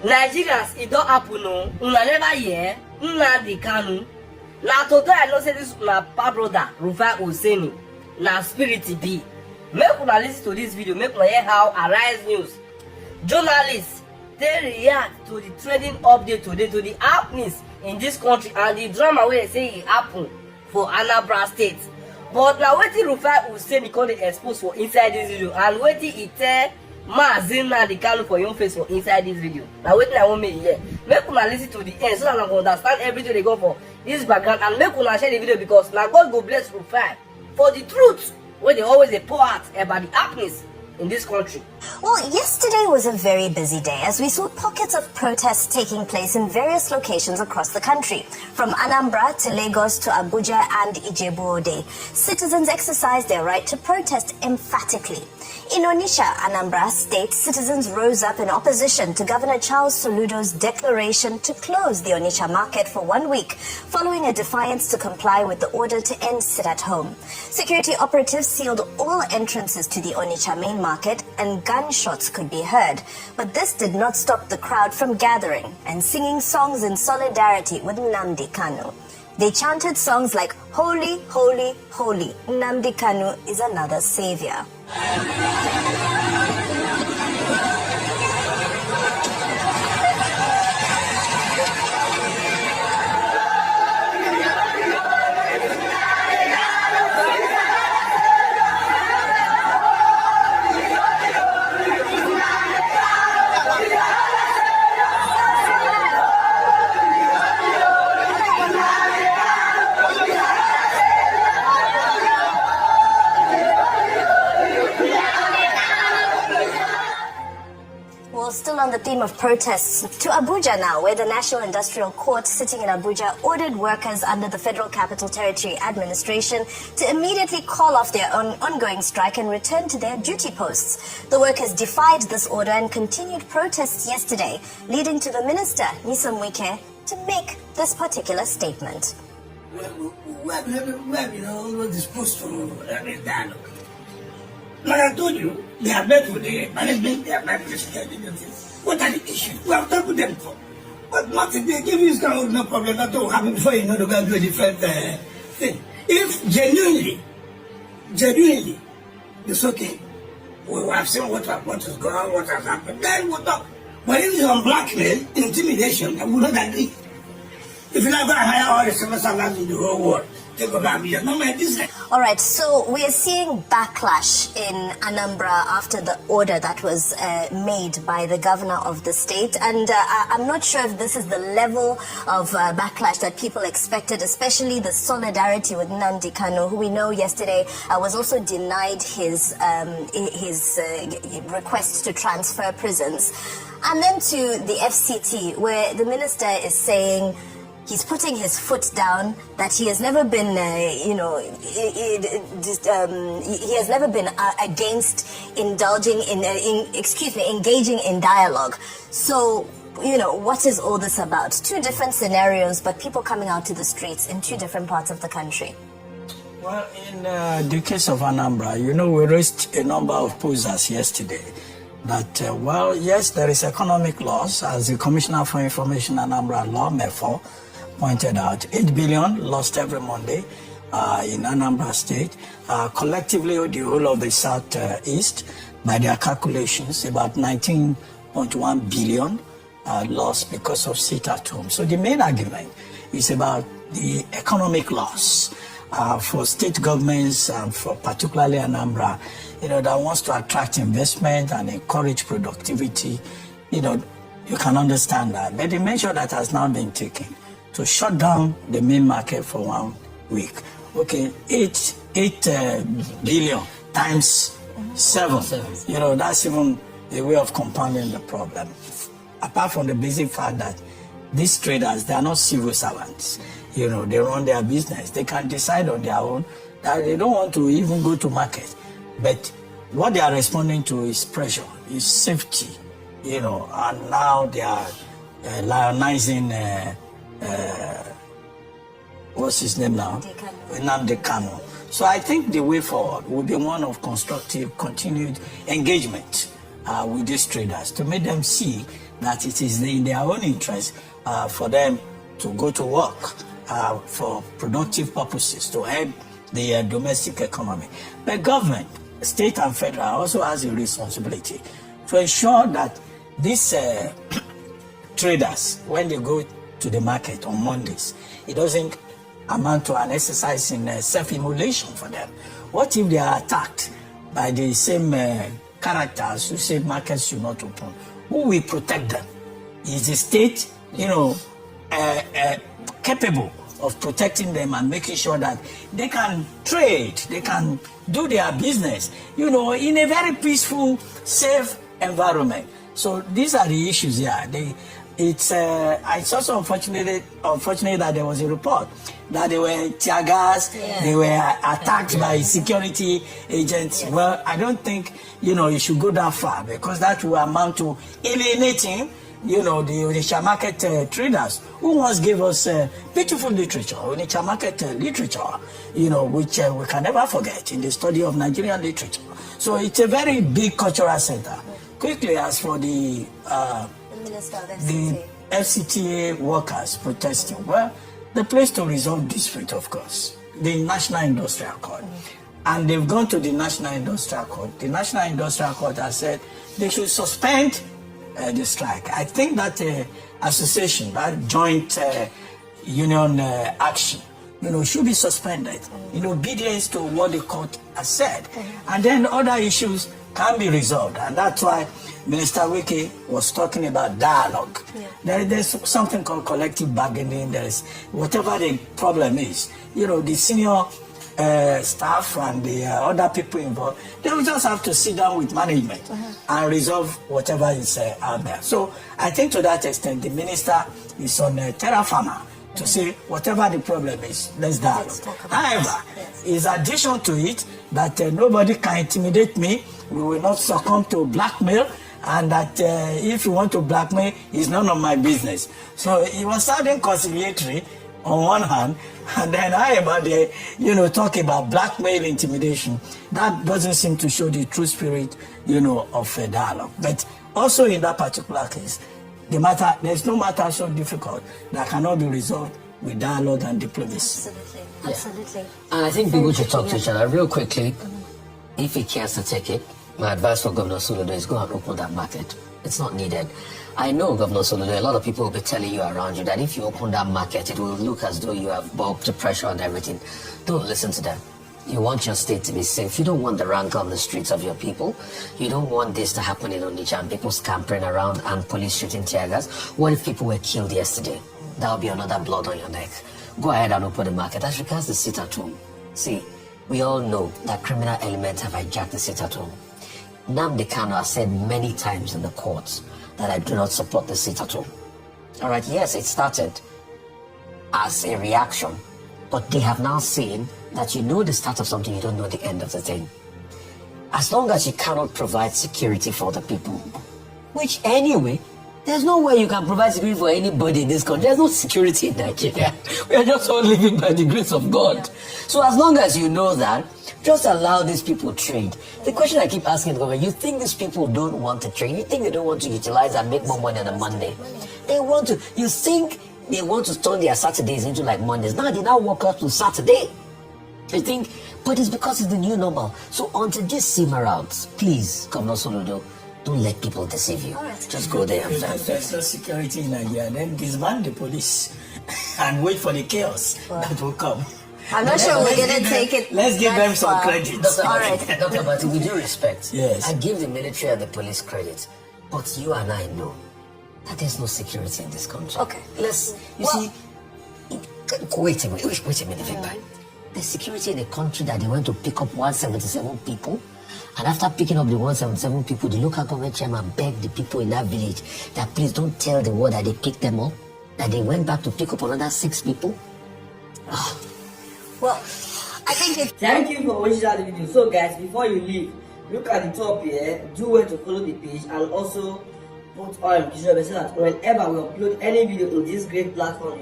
Nigerians, it don't happen, no. Una never hear. Nnamdi kanu. Now today I know say this my brother Rufia Oseni. Now spirit be. Make una listen to this video. Make una hear how Arise News journalists they react to the trending update today to the happenings in this country and the drama where they say it happened for Anambra State. But now wetin Rufia Oseni call the expose for inside this video and wetin he tell Nnamdi kanu for your face for inside this video. Now wetin I want me hear. Make una listen to the end so that I can understand everything they go for this background and make una share the video because now God go bless Rufia for the truth where they always pour out about the happenings in this country. Well, yesterday was a very busy day as we saw pockets of protests taking place in various locations across the country, from Anambra to Lagos to Abuja and Ijebu-Ode. Citizens exercised their right to protest emphatically. In Onitsha, Anambra State, citizens rose up in opposition to Governor Charles Soludo's declaration to close the Onitsha market for 1 week, following a defiance to comply with the order to end sit-at-home. Security operatives sealed all entrances to the Onitsha main market and gunshots could be heard. But this did not stop the crowd from gathering and singing songs in solidarity with Nnamdi Kanu. They chanted songs like, "Holy, holy, holy, Nnamdi Kanu is another savior." Still on the theme of protests, to Abuja now, where the National Industrial Court sitting in Abuja ordered workers under the Federal Capital Territory Administration to immediately call off their ongoing strike and return to their duty posts. The workers defied this order and continued protests yesterday, leading to the minister, Nyesom Wike, to make this particular statement. We're disposed to dialogue. Like I told you, they have met with the management, they have met with the agencies. What are the issues? We have talked with them for. But nothing, they give you this kind of no problem at all. Happen before you know to go and do a different thing. If genuinely, it's okay. We have seen what has gone on, what has happened, then we'll talk. But if it's on blackmail, intimidation, I will not agree. If you're not going to hire all the civil servants in the whole world, all right, so we are seeing backlash in Anambra after the order that was made by the governor of the state, and I'm not sure if this is the level of backlash that people expected, especially the solidarity with Nnamdi Kanu, who we know yesterday was also denied his request to transfer prisons, and then to the FCT, where the minister is saying he's putting his foot down, that he has never been, he has never been against engaging in dialogue. So, what is all this about? Two different scenarios, but people coming out to the streets in two different parts of the country. Well, in the case of Anambra, we raised a number of posers yesterday that, well, yes, there is economic loss, as the Commissioner for Information Anambra Law, MEFO, pointed out. 8 billion lost every Monday in Anambra State. Collectively, the whole of the Southeast, by their calculations, about 19.1 billion lost because of sit-at-home. So the main argument is about the economic loss for state governments, and for particularly Anambra, that wants to attract investment and encourage productivity. You can understand that. But the measure that has now been taken to shut down the main market for 1 week. Okay, 8 billion times 7. That's even a way of compounding the problem. Apart from the basic fact that these traders, they are not civil servants. They run their business. They can decide on their own that they don't want to even go to market. But what they are responding to is pressure, is safety, and now they are lionizing what's his name now? Nnamdi Kanu. So I think the way forward will be one of constructive, continued engagement with these traders to make them see that it is in their own interest for them to go to work for productive purposes to help the domestic economy. But government, state and federal, also has a responsibility to ensure that these traders, when they go to the market on Mondays, it doesn't amount to an exercise in self-immolation for them. What if they are attacked by the same characters who say markets should not open? Who will protect them? Is the state, capable of protecting them and making sure that they can trade, they can do their business, in a very peaceful, safe environment? So these are the issues here. It's also unfortunate that there was a report that they were tear gas, they were attacked by security agents. Well, I don't think, you should go that far, because that will amount to alienating, the Onitsha market traders who once gave us beautiful literature, Onitsha market literature, which we can never forget in the study of Nigerian literature. So it's a very big cultural center. Quickly, as for the FCTA workers protesting, well, the place to resolve dispute, of course, the National Industrial Court. And they've gone to the National Industrial Court. The National Industrial Court has said they should suspend the strike. I think that association, that joint union action, should be suspended in obedience to what the court has said. And then other issues can be resolved. And that's why Minister Wike was talking about dialogue. There's something called collective bargaining. There's whatever the problem is, the senior staff and the other people involved, they will just have to sit down with management and resolve whatever is out there. So I think to that extent, the minister is on terra firma to say whatever the problem is, let's dialogue. However, is addition to it that nobody can intimidate me, we will not succumb to blackmail, and that if you want to blackmail, it's none of my business. So it was sounding conciliatory on one hand, and then talk about blackmail, intimidation. That doesn't seem to show the true spirit, of a dialogue. But also in that particular case, there's no matter so difficult that cannot be resolved with dialogue and diplomacy. Absolutely. And I think people should talk to each other real quickly. If he cares to take it, my advice for Governor Soludo is go and open that market. It's not needed. I know, Governor Soludo, a lot of people will be telling you around you that if you open that market, it will look as though you have bulked the pressure on everything. Don't listen to them. You want your state to be safe. You don't want the rancor on the streets of your people. You don't want this to happen in Onitsha and people scampering around and police shooting tear gas. What if people were killed yesterday? That would be another blood on your neck. Go ahead and open the market. As regards the sit-at-home, see, we all know that criminal elements have hijacked the sit-at-home. Nnamdi Kanu has said many times in the courts that I do not support the sit-at-home. All right, yes, it started as a reaction, but they have now seen that the start of something, you don't know the end of the thing. As long as you cannot provide security for the people, which anyway, there's no way you can provide security for anybody in this country. There's no security in Nigeria. We are just all living by the grace of God. So as long as you know that, just allow these people trade. The question I keep asking the government, you think these people don't want to trade? You think they don't want to utilize and make more money on a Monday? They want to. You think they want to turn their Saturdays into like Mondays? Now they now work up to Saturday. You think, but it's because it's the new normal. So until this simmer out, please, Governor Soludo, don't let people deceive you. Just go there. If there's no security in Nigeria, then disband the police and wait for the chaos that will come. I'm not sure we're going to take it. Let's give them some credit. Dr. Bati, with due respect, yes, I give the military and the police credit, but you and I know that there's no security in this country. Okay. Wait a minute, Victor. The security in the country that they went to pick up 177 people, and after picking up the 177 people, the local government chairman begged the people in that village that please don't tell the world that they picked them up, that they went back to pick up another 6 people. Well, I think it's... Thank you for watching that video. So guys, before you leave, look at the top here, do well to follow the page and also put on so that whenever we upload any video in this great platform,